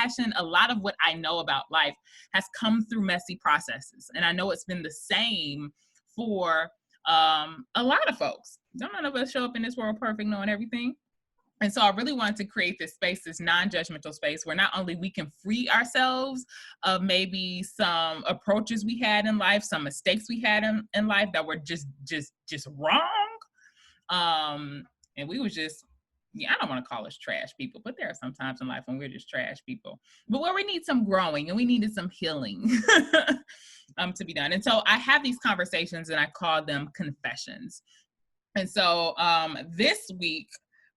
passion, a lot of what I know about life has come through messy processes. And I know it's been the same for a lot of folks. None of us show up in this world perfect, knowing everything. And so I really wanted to create this space, this non-judgmental space where not only we can free ourselves of maybe some approaches we had in life, some mistakes we had in life that were just wrong. And we was just, I don't want to call us trash people, but there are some times in life when we're just trash people, but where we need some growing and we needed some healing to be done. And so I have these conversations and I call them confessions. And so this week,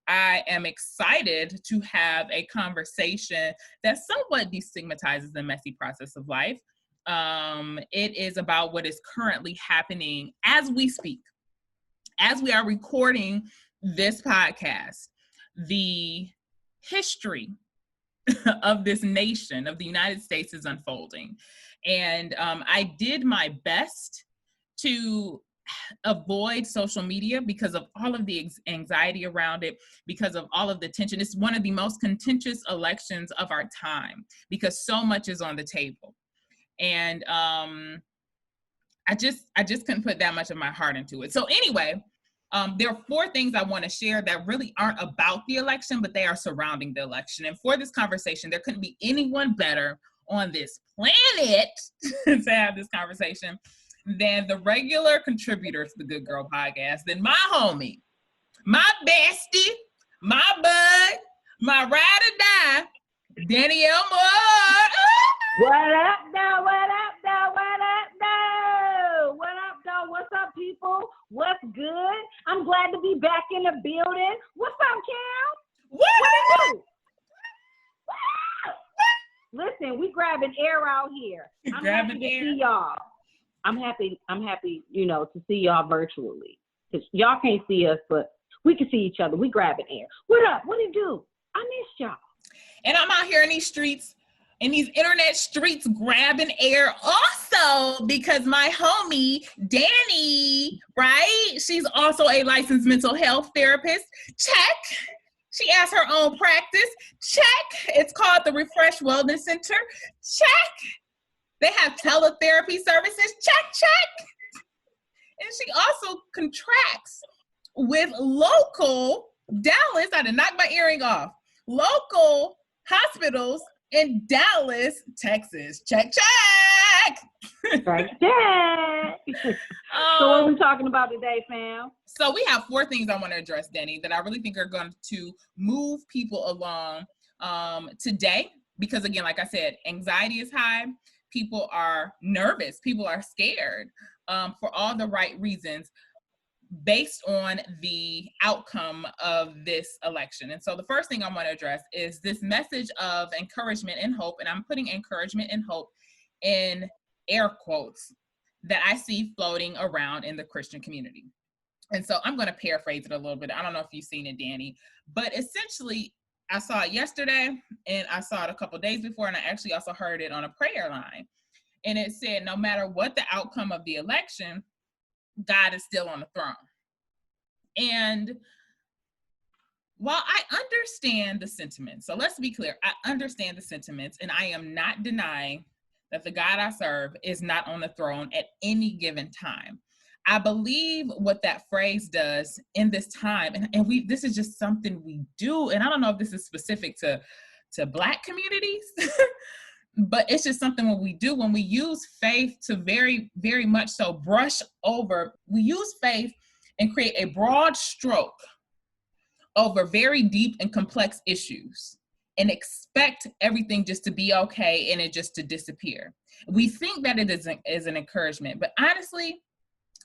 I am excited to have a conversation that somewhat destigmatizes the messy process of life. It is about what is currently happening as we speak, as we are recording this podcast, the history of this nation, of the United States, is unfolding. And I did my best to avoid social media because of all of the anxiety around it, because of all of the tension. It's one of the most contentious elections of our time because so much is on the table. And I just couldn't put that much of my heart into it. So anyway, there are 4 things I want to share that really aren't about the election, but they are surrounding the election. And for this conversation, there couldn't be anyone better on this planet to have this conversation than the regular contributor to the Good Girl Podcast, than my homie, my bestie, my bud, my ride or die, Danielle Moore. What up, though? What up, though? What up, though? What up, though? What's up, people? What's good? I'm glad to be back in the building. What's up, Cam? What do? Listen, we grabbing air out here. I'm happy to see y'all. I'm happy, to see y'all virtually. Because y'all can't see us, but we can see each other. We grabbing air. What up? What do you do? I missed y'all. And I'm out here in these streets, in these internet streets, grabbing air also because my homie, Danny, right? She's also a licensed mental health therapist. Check. She has her own practice. Check. It's called the Refresh Wellness Center. Check. They have teletherapy services. Check. And she also contracts with local Dallas. I did knock my earring off. Local hospitals in Dallas, Texas. Check. Check. So what are we talking about today, fam? So we have 4 things I want to address, Danny, that I really think are going to move people along today. Because again, like I said, anxiety is high. People are nervous. People are scared for all the right reasons based on the outcome of this election. And so the first thing I want to address is this message of encouragement and hope. And I'm putting encouragement and hope in air quotes that I see floating around in the Christian community. And so I'm going to paraphrase it a little bit. I don't know if you've seen it, Danny, but essentially I saw it yesterday and I saw it a couple days before, and I actually also heard it on a prayer line. And it said, no matter what the outcome of the election, God is still on the throne. And while I understand the sentiments, so let's be clear, I understand the sentiments, and I am not denying that the God I serve is not on the throne at any given time. I believe what that phrase does in this time, and this is just something we do, and I don't know if this is specific to Black communities, but it's just something what we do when we use faith to very, very much so brush over. We use faith and create a broad stroke over very deep and complex issues and expect everything just to be okay and it just to disappear. We think that it is an encouragement, but honestly,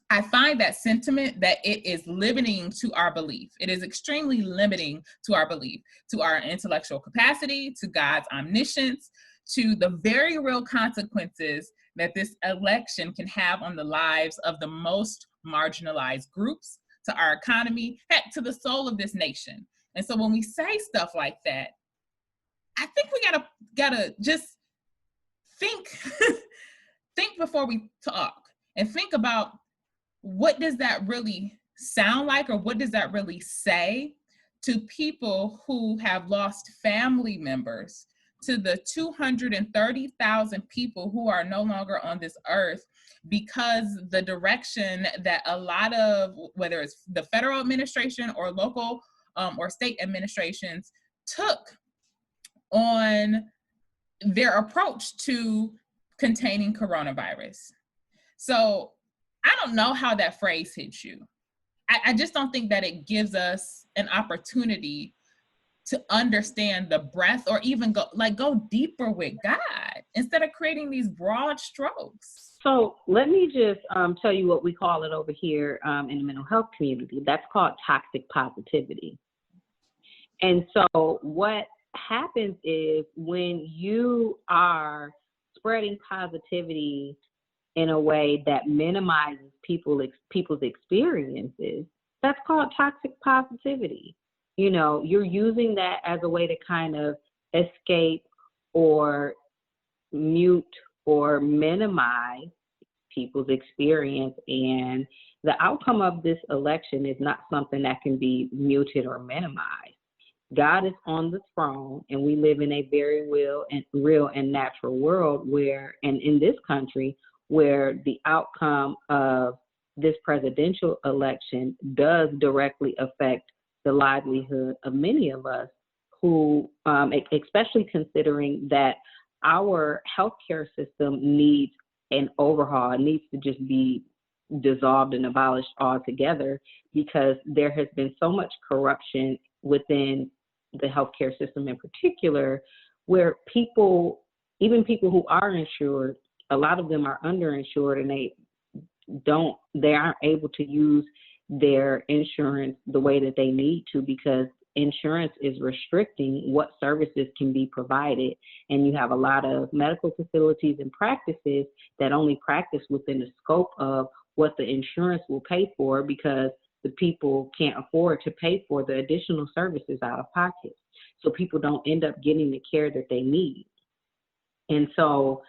I find that sentiment that it is limiting to our belief. It is extremely limiting to our belief, to our intellectual capacity, to God's omniscience, to the very real consequences that this election can have on the lives of the most marginalized groups, to our economy, heck, to the soul of this nation. And so when we say stuff like that, I think we gotta just think before we talk and think about what does that really sound like, or what does that really say to people who have lost family members to the 230,000 people who are no longer on this earth because the direction that a lot of, whether it's the federal administration or local or state administrations took on their approach to containing coronavirus. So I don't know how that phrase hits you. I just don't think that it gives us an opportunity to understand the breadth or even go deeper with God instead of creating these broad strokes. So let me just tell you what we call it over here in the mental health community. That's called toxic positivity. And so what happens is when you are spreading positivity in a way that minimizes people's experiences, that's called toxic positivity. You know, you're using that as a way to kind of escape or mute or minimize people's experience. And the outcome of this election is not something that can be muted or minimized. God is on the throne, and we live in a very real and natural world where, and in this country, where the outcome of this presidential election does directly affect the livelihood of many of us who, especially considering that our healthcare system needs an overhaul. It needs to just be dissolved and abolished altogether because there has been so much corruption within the healthcare system in particular, where people, even people who are insured, a lot of them are underinsured and they aren't able to use their insurance the way that they need to because insurance is restricting what services can be provided. And you have a lot of medical facilities and practices that only practice within the scope of what the insurance will pay for because the people can't afford to pay for the additional services out of pocket. So people don't end up getting the care that they need. And so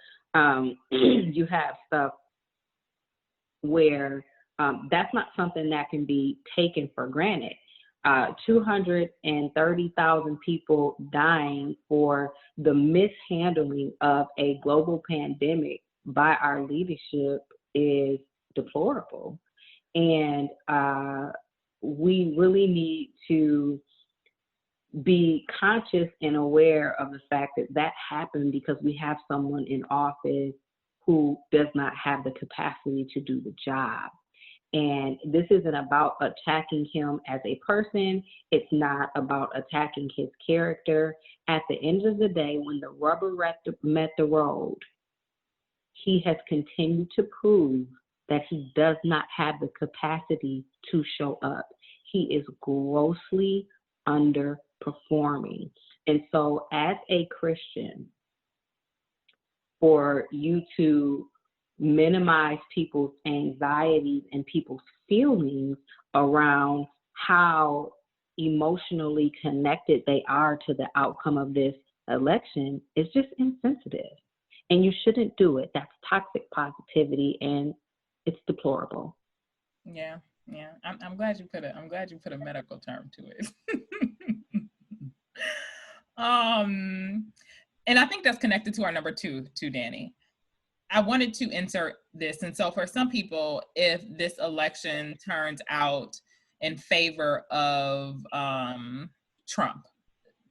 you have stuff where that's not something that can be taken for granted. 230,000 people dying for the mishandling of a global pandemic by our leadership is deplorable. And we really need to be conscious and aware of the fact that that happened because we have someone in office who does not have the capacity to do the job. And this isn't about attacking him as a person. It's not about attacking his character. At the end of the day, when the rubber met the road, he has continued to prove that he does not have the capacity to show up. He is grossly underperforming. And so as a Christian, for you to minimize people's anxieties and people's feelings around how emotionally connected they are to the outcome of this election is just insensitive. And you shouldn't do it. That's toxic positivity, and it's deplorable. Yeah. I'm glad you put a medical term to it. And I think that's connected to our number two, Danny. I wanted to insert this. And so for some people, if this election turns out in favor of Trump,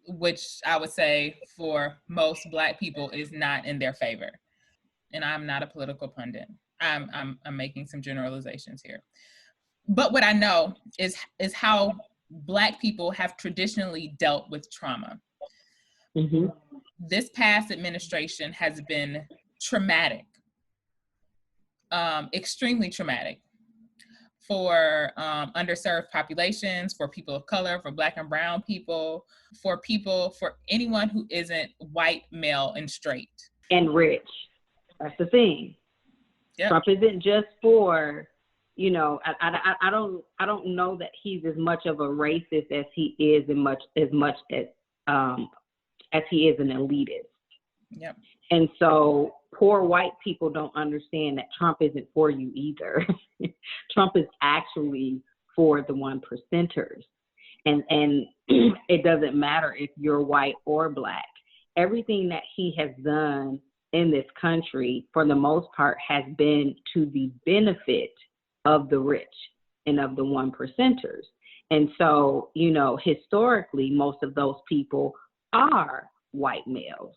which I would say for most Black people is not in their favor. And I'm not a political pundit. I'm making some generalizations here. But what I know is how Black people have traditionally dealt with trauma. Mm-hmm. This past administration has been traumatic, extremely traumatic for underserved populations, for people of color, for Black and brown people, for anyone who isn't white, male, and straight. And rich. That's the thing. Yep. Trump isn't just for, I don't know that he's as much of a racist as he is as he is an elitist. Yep. And so poor white people don't understand that Trump isn't for you either. Trump is actually for the 1%ers. And it doesn't matter if you're white or Black. everything that he has done in this country, for the most part, has been to the benefit of the rich and of the 1%ers. And so, historically, most of those people are white males.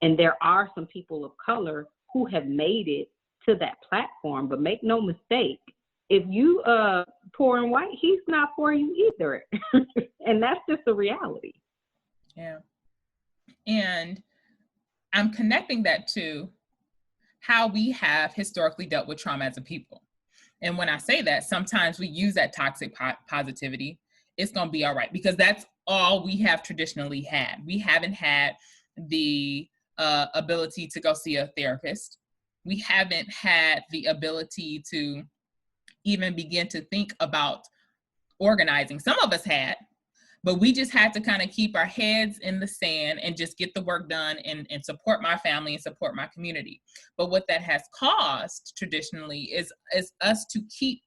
And there are some people of color who have made it to that platform, but make no mistake, if you poor and white, he's not for you either. And that's just the reality. Yeah. And I'm connecting that to how we have historically dealt with trauma as a people. And when I say that, sometimes we use that toxic positivity. It's going to be all right, because that's all we have traditionally had. We haven't had the ability to go see a therapist. We haven't had the ability to even begin to think about organizing. Some of us had, but we just had to kind of keep our heads in the sand and just get the work done and support my family and support my community. But what that has caused traditionally is us to keep,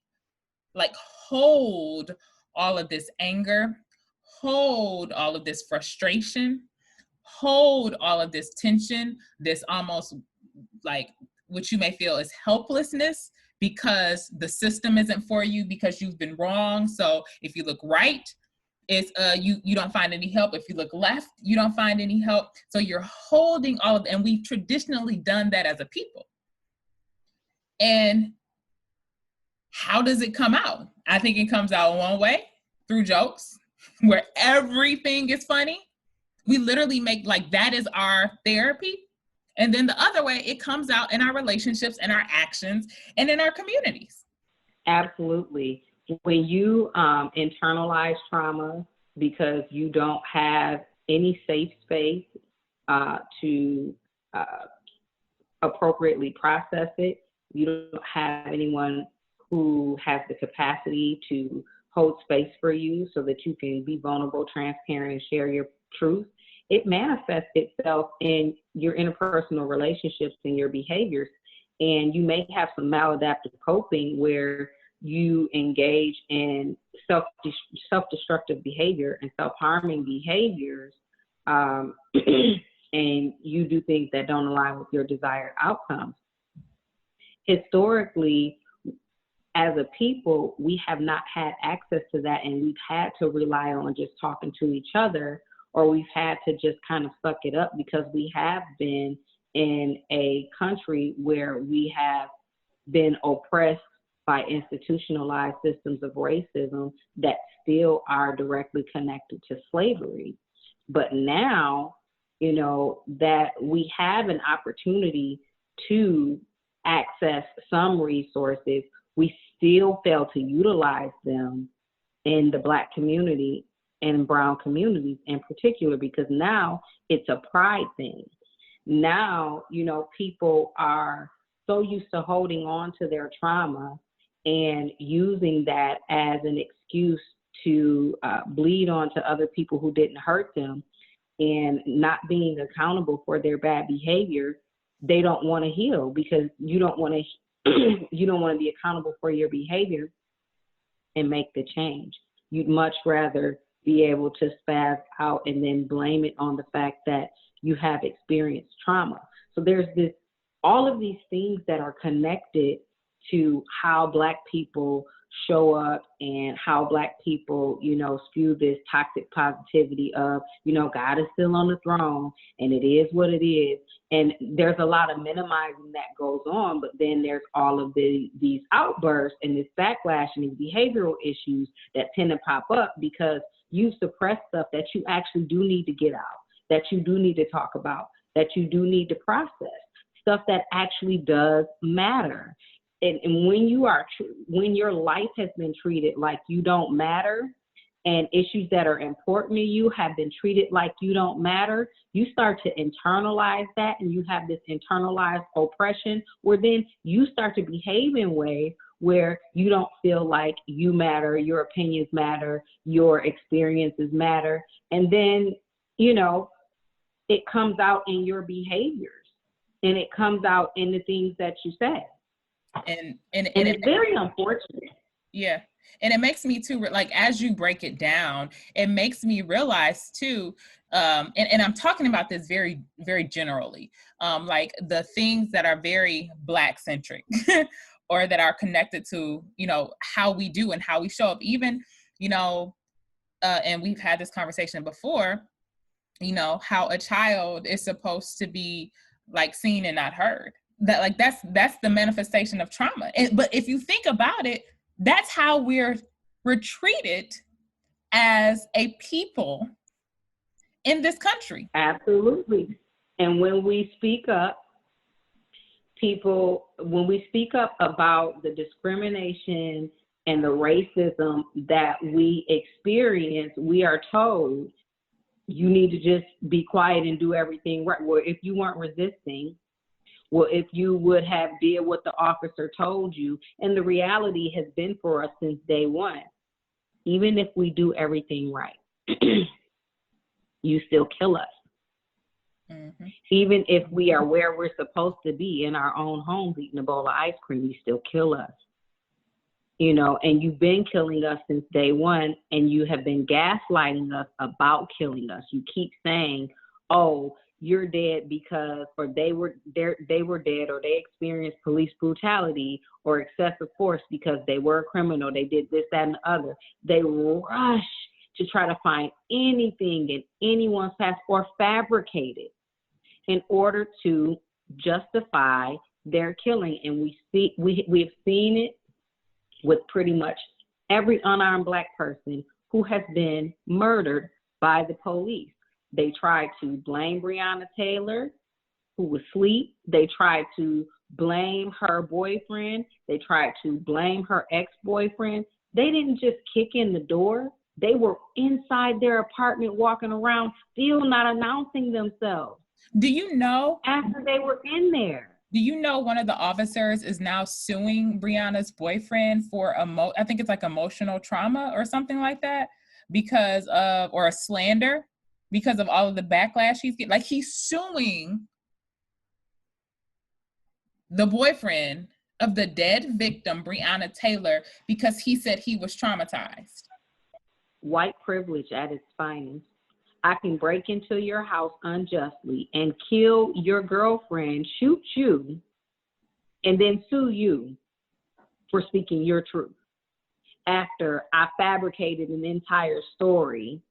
hold all of this anger, hold all of this frustration, hold all of this tension, this almost like what you may feel is helplessness, because the system isn't for you, because you've been wrong. So if you look right, it's you don't find any help. If you look left, you don't find any help. So you're holding all of, and we've traditionally done that as a people. And how does it come out? I think it comes out one way, through jokes, where everything is funny. We literally make, that is our therapy. And then the other way, it comes out in our relationships and our actions and in our communities. Absolutely. When you internalize trauma because you don't have any safe space to appropriately process it, you don't have anyone who has the capacity to hold space for you so that you can be vulnerable, transparent, and share your truth, it manifests itself in your interpersonal relationships and your behaviors. And you may have some maladaptive coping where you engage in self-destructive behavior and self-harming behaviors, and you do things that don't align with your desired outcomes. Historically, as a people, we have not had access to that, and we've had to rely on just talking to each other, or we've had to just kind of suck it up because we have been in a country where we have been oppressed by institutionalized systems of racism that still are directly connected to slavery. But now, that we have an opportunity to access some resources, we still fail to utilize them in the Black community and brown communities in particular, because now it's a pride thing. Now, people are so used to holding on to their trauma and using that as an excuse to bleed onto other people who didn't hurt them, and not being accountable for their bad behavior. They don't want to heal because you don't want to be accountable for your behavior and make the change. You'd much rather be able to spaz out and then blame it on the fact that you have experienced trauma. So there's all of these things that are connected to how Black people show up and how Black people, spew this toxic positivity of, God is still on the throne and it is what it is. And there's a lot of minimizing that goes on, but then there's all of these outbursts and this backlash and these behavioral issues that tend to pop up because you suppress stuff that you actually do need to get out, that you do need to talk about, that you do need to process, stuff that actually does matter. And when your life has been treated like you don't matter, and issues that are important to you have been treated like you don't matter, you start to internalize that, and you have this internalized oppression where then you start to behave in ways where you don't feel like you matter, your opinions matter, your experiences matter. And then, it comes out in your behaviors, and it comes out in the things that you say. And it's very unfortunate. Yeah. And it makes me too, like, as you break it down, it makes me realize too, and I'm talking about this very, very generally, like the things that are very Black centric or that are connected to, you know, how we do and how we show up, even, you know, and we've had this conversation before, you know, how a child is supposed to be like seen and not heard. That, like, that's the manifestation of trauma. But if you think about it, that's how we're treated as a people in this country. Absolutely. And when we speak up, when we speak up about the discrimination and the racism that we experience, we are told you need to just be quiet and do everything right. Well, if you weren't resisting, well, if you would have did what the officer told you, and the reality has been for us since day one, even if we do everything right, you still kill us. Mm-hmm. Even if we are where we're supposed to be in our own homes eating a bowl of ice cream, you still kill us. You know, and you've been killing us since day one, and you have been gaslighting us about killing us. You keep saying, oh, you're dead because, or they were dead, or they experienced police brutality or excessive force because they were a criminal, they did this, that, and the other. They rush to try to find anything in anyone's past or fabricate it in order to justify their killing. And we've seen it with pretty much every unarmed Black person who has been murdered by the police. They tried to blame Breonna Taylor, who was asleep. They tried to blame her boyfriend. They tried to blame her ex-boyfriend. They didn't just kick in the door. They were inside their apartment walking around, still not announcing themselves. Do you know? After they were in there. Do you know one of the officers is now suing Breonna's boyfriend for I think it's like emotional trauma or something like that, because of, or a slander, because of all of the backlash he's getting. Like, he's suing the boyfriend of the dead victim, Breonna Taylor, because he said he was traumatized. White privilege at its finest. I can break into your house unjustly and kill your girlfriend, shoot you, and then sue you for speaking your truth after I fabricated an entire story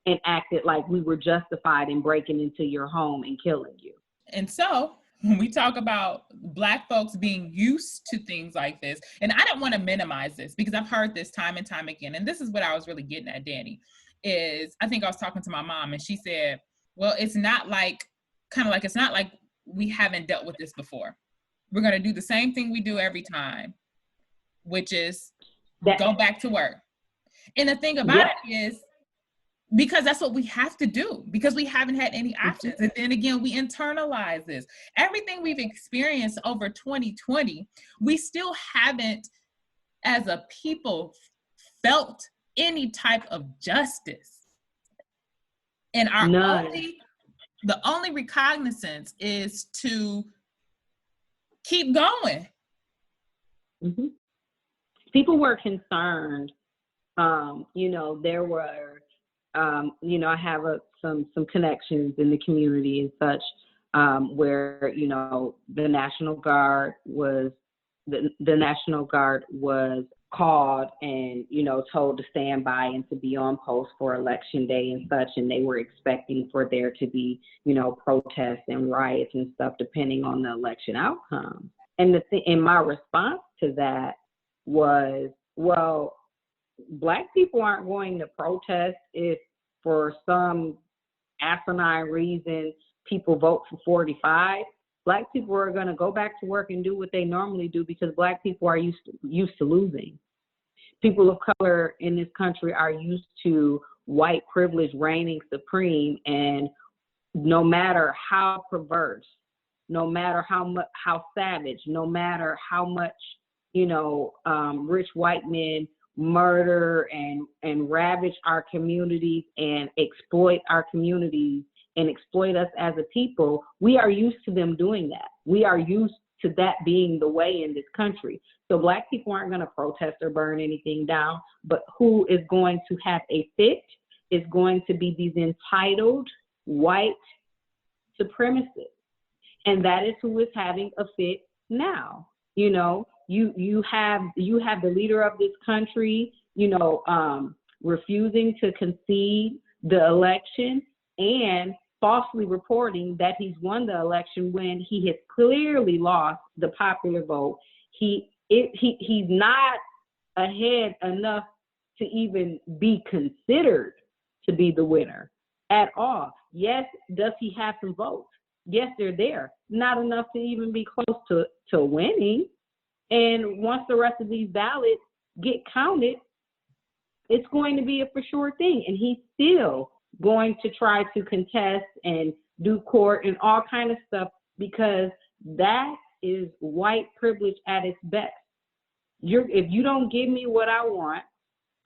and acted like we were justified in breaking into your home and killing you. And so when we talk about Black folks being used to things like this, and I don't want to minimize this because I've heard this time and time again, and this is what I was really getting at, Danny, is I think I was talking to my mom and she said, well, it's not like, it's not like we haven't dealt with this before. We're going to do the same thing we do every time, which is go back to work. And the thing about it is, because that's what we have to do, because we haven't had any options. And then again, we internalize this. Everything we've experienced over 2020, we still haven't, as a people, felt any type of justice. And the only recognizance is to keep going. Mm-hmm. People were concerned. There were, I have some connections in the community and such, where, the National Guard was called and, told to stand by and to be on post for election day and such. And they were expecting for there to be, protests and riots and stuff depending on the election outcome. And and my response to that was, well, Black people aren't going to protest if for some asinine reason people vote for 45. Black people are going to go back to work and do what they normally do because Black people are used to losing. People of color in this country are used to white privilege reigning supreme, and no matter how perverse, no matter how savage, no matter how much, rich white men murder and ravage our communities and exploit our communities and exploit us as a people, we are used to them doing that. We are used to that being the way in this country. So Black people aren't going to protest or burn anything down, but who is going to have a fit is going to be these entitled white supremacists. And that is who is having a fit now. You know, you have the leader of this country, refusing to concede the election and falsely reporting that he's won the election when he has clearly lost the popular vote. He's not ahead enough to even be considered to be the winner at all. Yes, does he have some votes? Yes, they're there. Not enough to even be close to winning. And once the rest of these ballots get counted, it's going to be a for sure thing. And he's still going to try to contest and do court and all kind of stuff, because that is white privilege at its best. If you don't give me what I want,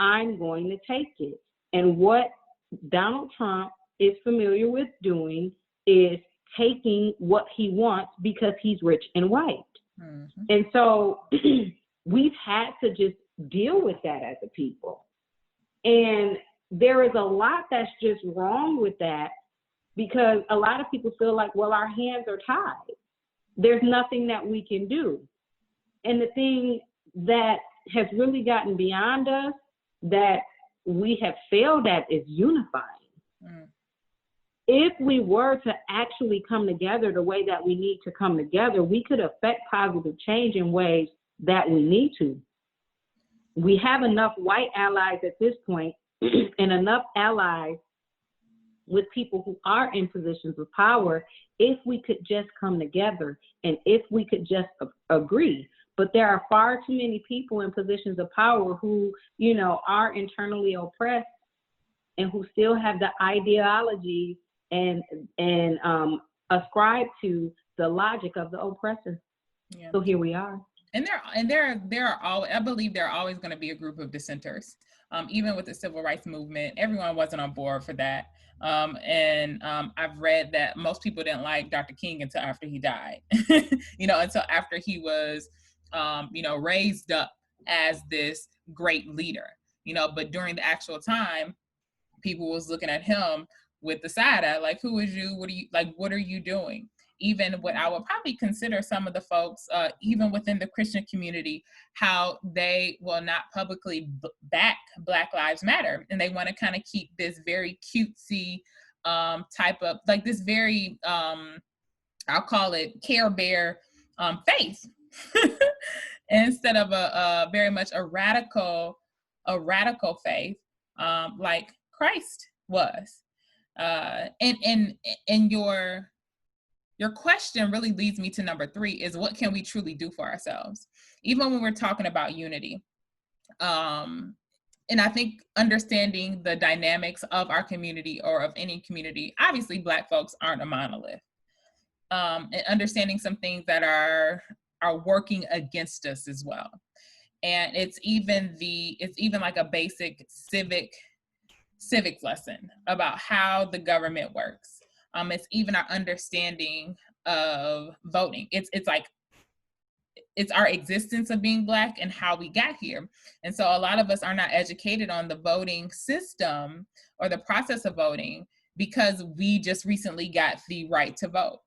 I'm going to take it. And what Donald Trump is familiar with doing is taking what he wants because he's rich and white. Mm-hmm. And so we've had to just deal with that as a people. And there is a lot that's just wrong with that, because a lot of people feel like, well, our hands are tied. There's nothing that we can do. And the thing that has really gotten beyond us that we have failed at is unifying. Mm. If we were to actually come together the way that we need to come together, we could affect positive change in ways that we need to. We have enough white allies at this point and enough allies with people who are in positions of power if we could just come together and if we could just agree. But there are far too many people in positions of power who, are internally oppressed and who still have the ideology and ascribe to the logic of the oppressor. Yeah. So here we are. And there are all, I believe there are always going to be a group of dissenters. Even with the civil rights movement, everyone wasn't on board for that. I've read that most people didn't like Dr. King until after he died, until after he was, raised up as this great leader, but during the actual time, people was looking at him with the side eye, like, who is you? What are you doing? Even what I would probably consider some of the folks, even within the Christian community, how they will not publicly back Black Lives Matter. And they want to kind of keep this very cutesy type of, like this very, I'll call it Care Bear faith, instead of a very much a radical faith, like Christ was. And your question really leads me to number 3, is what can we truly do for ourselves? Even when we're talking about unity. And I think understanding the dynamics of our community or of any community, obviously Black folks aren't a monolith. And understanding some things that are working against us as well. And it's even like a basic civics lesson about how the government works. It's even our understanding of voting. It's our existence of being Black and how we got here. And so a lot of us are not educated on the voting system or the process of voting because we just recently got the right to vote.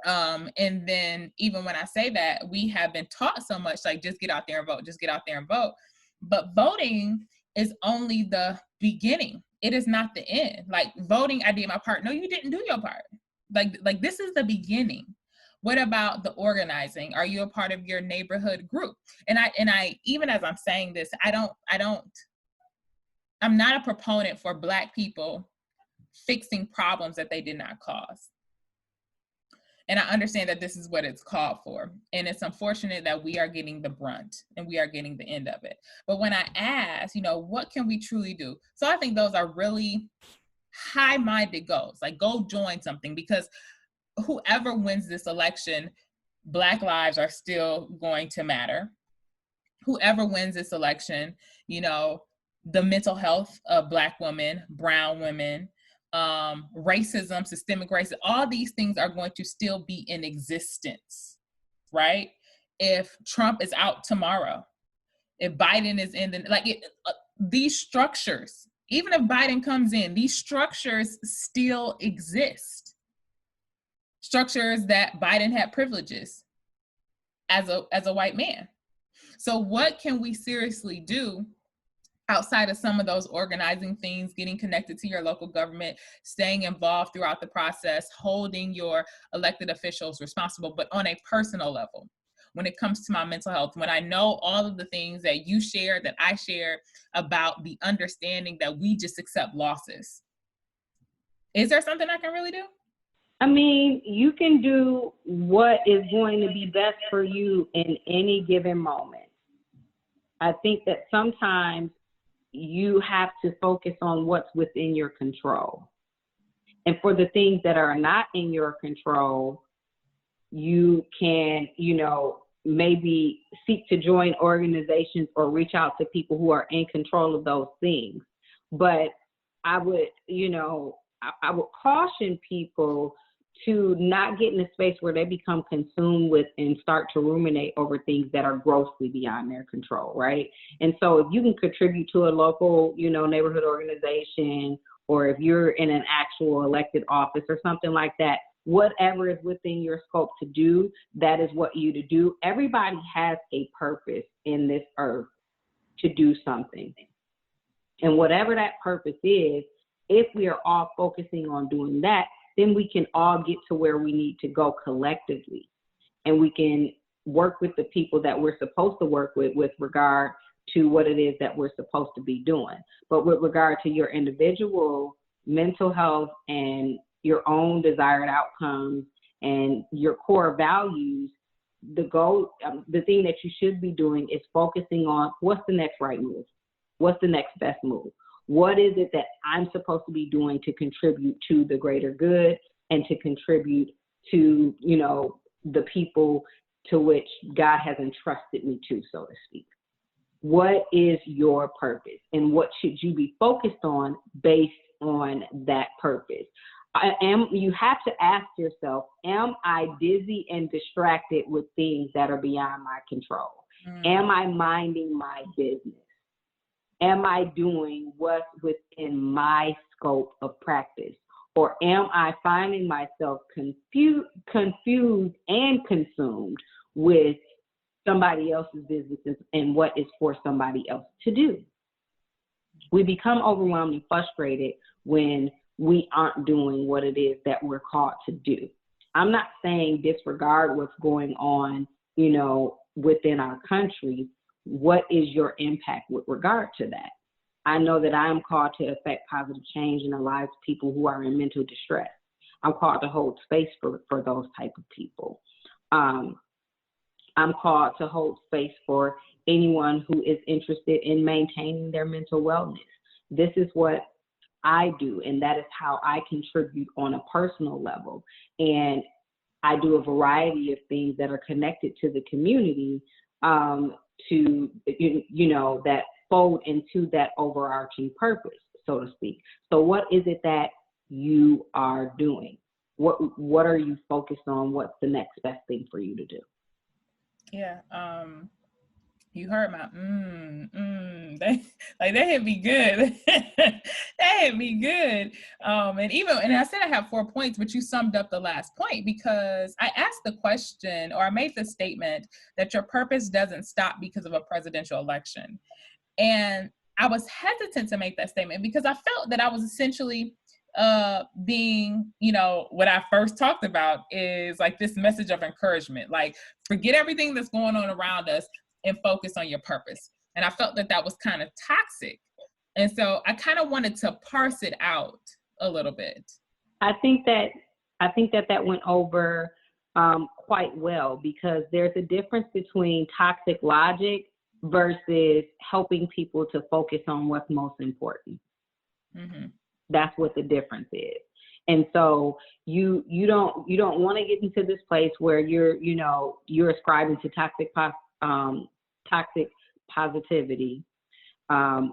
And then even when I say that, we have been taught so much, like, just get out there and vote, just get out there and vote. But voting is only the beginning. It is not the end. Like, voting, I did my part. No, you didn't do your part. Like this is the beginning. What about the organizing? Are you a part of your neighborhood group? And I even as I'm saying this, I'm not a proponent for Black people fixing problems that they did not cause. And I understand that this is what it's called for. And it's unfortunate that we are getting the brunt and we are getting the end of it. But when I ask, what can we truly do? So I think those are really high-minded goals, like go join something, because whoever wins this election, Black lives are still going to matter. Whoever wins this election, the mental health of Black women, brown women, racism, systemic racism, all these things are going to still be in existence. right? If Trump is out tomorrow, if Biden is in these structures, even if Biden comes in, these structures still exist. Structures that Biden had privileges as a white man. So what can we seriously do outside of some of those organizing things, getting connected to your local government, staying involved throughout the process, holding your elected officials responsible, but on a personal level? When it comes to my mental health, when I know all of the things that you share, that I share about the understanding that we just accept losses, is there something I can really do? I mean, you can do what is going to be best for you in any given moment. I think that sometimes you have to focus on what's within your control. And for the things that are not in your control, you can, maybe seek to join organizations or reach out to people who are in control of those things. But I would, I would caution people to not get in a space where they become consumed with and start to ruminate over things that are grossly beyond their control, right? And so if you can contribute to a local, neighborhood organization, or if you're in an actual elected office or something like that, whatever is within your scope to do, that is what you to do. Everybody has a purpose in this earth to do something. And whatever that purpose is, if we are all focusing on doing that, then we can all get to where we need to go collectively. And we can work with the people that we're supposed to work with regard to what it is that we're supposed to be doing. But with regard to your individual mental health and your own desired outcomes and your core values, the goal, the thing that you should be doing is focusing on what's the next right move? What's the next best move? What is it that I'm supposed to be doing to contribute to the greater good and to contribute to, the people to which God has entrusted me to, so to speak? What is your purpose, and what should you be focused on based on that purpose? You have to ask yourself, am I dizzy and distracted with things that are beyond my control? Am I minding my business? Am I doing what's within my scope of practice? Or am I finding myself confused and consumed with somebody else's businesses and what is for somebody else to do? We become overwhelmed and frustrated when we aren't doing what it is that we're called to do. I'm not saying disregard what's going on, within our country. What is your impact with regard to that? I know that I am called to affect positive change in the lives of people who are in mental distress. I'm called to hold space for those type of people. I'm called to hold space for anyone who is interested in maintaining their mental wellness. This is what I do, and that is how I contribute on a personal level. And I do a variety of things that are connected to the community, to, that fold into that overarching purpose, so to speak. So what is it that you are doing? What are you focused on? What's the next best thing for you to do? Yeah. You heard my they hit me good. They hit me good. And I said I have 4 points, but you summed up the last point, because I asked the question, or I made the statement, that your purpose doesn't stop because of a presidential election. And I was hesitant to make that statement because I felt that I was essentially being, what I first talked about is like this message of encouragement, like forget everything that's going on around us and focus on your purpose. And I felt that was kind of toxic. And so I kind of wanted to parse it out a little bit. I think that went over quite well, because there's a difference between toxic logic versus helping people to focus on what's most important. Mm-hmm. That's what the difference is. And so you don't want to get into this place where you're ascribing to toxic positivity,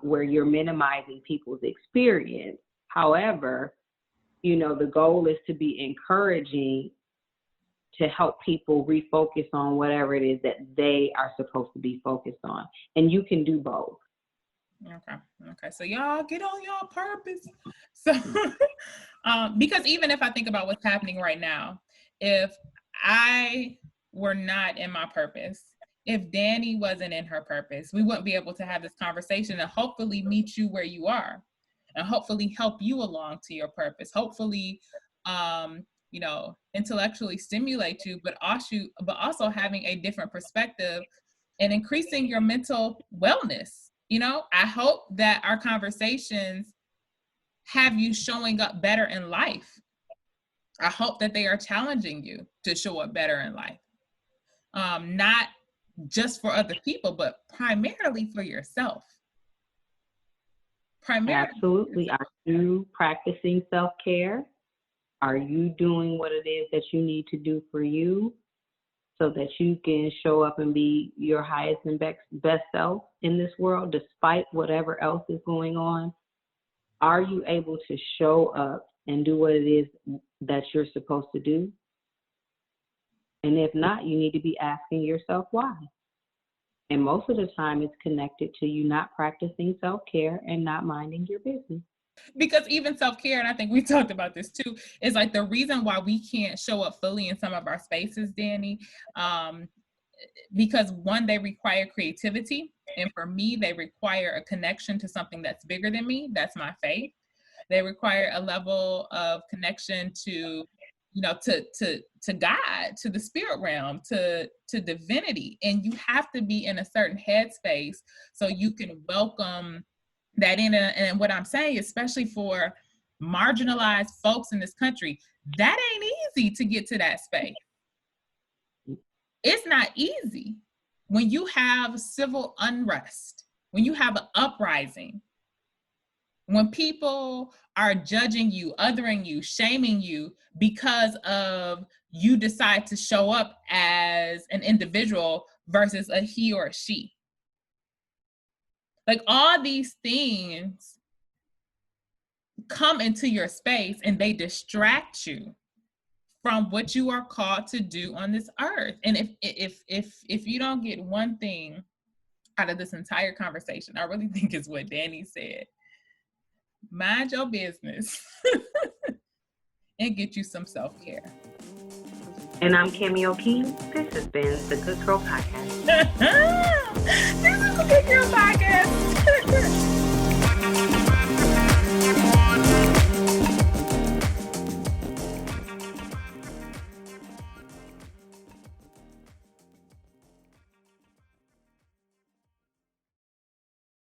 where you're minimizing people's experience. However, the goal is to be encouraging to help people refocus on whatever it is that they are supposed to be focused on. And you can do both. Okay. So y'all get on y'all purpose. So, because even if I think about what's happening right now, if I were not in my purpose, if Danny wasn't in her purpose, we wouldn't be able to have this conversation and hopefully meet you where you are and hopefully help you along to your purpose. Hopefully, intellectually stimulate you, but also having a different perspective and increasing your mental wellness. I hope that our conversations have you showing up better in life. I hope that they are challenging you to show up better in life. Not just for other people, but primarily for yourself. Absolutely. Are you practicing self-care? Are you doing what it is that you need to do for you so that you can show up and be your highest and best self in this world, despite whatever else is going on? Are you able to show up and do what it is that you're supposed to do? And if not, you need to be asking yourself why. And most of the time, it's connected to you not practicing self-care and not minding your business. Because even self-care, and I think we talked about this too, is like the reason why we can't show up fully in some of our spaces, Danny, because one, they require creativity. And for me, they require a connection to something that's bigger than me. That's my faith. They require a level of connection to God, to the spirit realm, to divinity. And you have to be in a certain headspace so you can welcome that in. And what I'm saying, especially for marginalized folks in this country, that ain't easy to get to that space. It's not easy. When you have civil unrest, when you have an uprising, when people are judging you, othering you, shaming you because of you decide to show up as an individual versus a he or a she. Like all these things come into your space and they distract you from what you are called to do on this earth. And if you don't get one thing out of this entire conversation, I really think is what Danny said. Mind your business and get you some self-care. And I'm Camille King. This has been the Good Girl Podcast.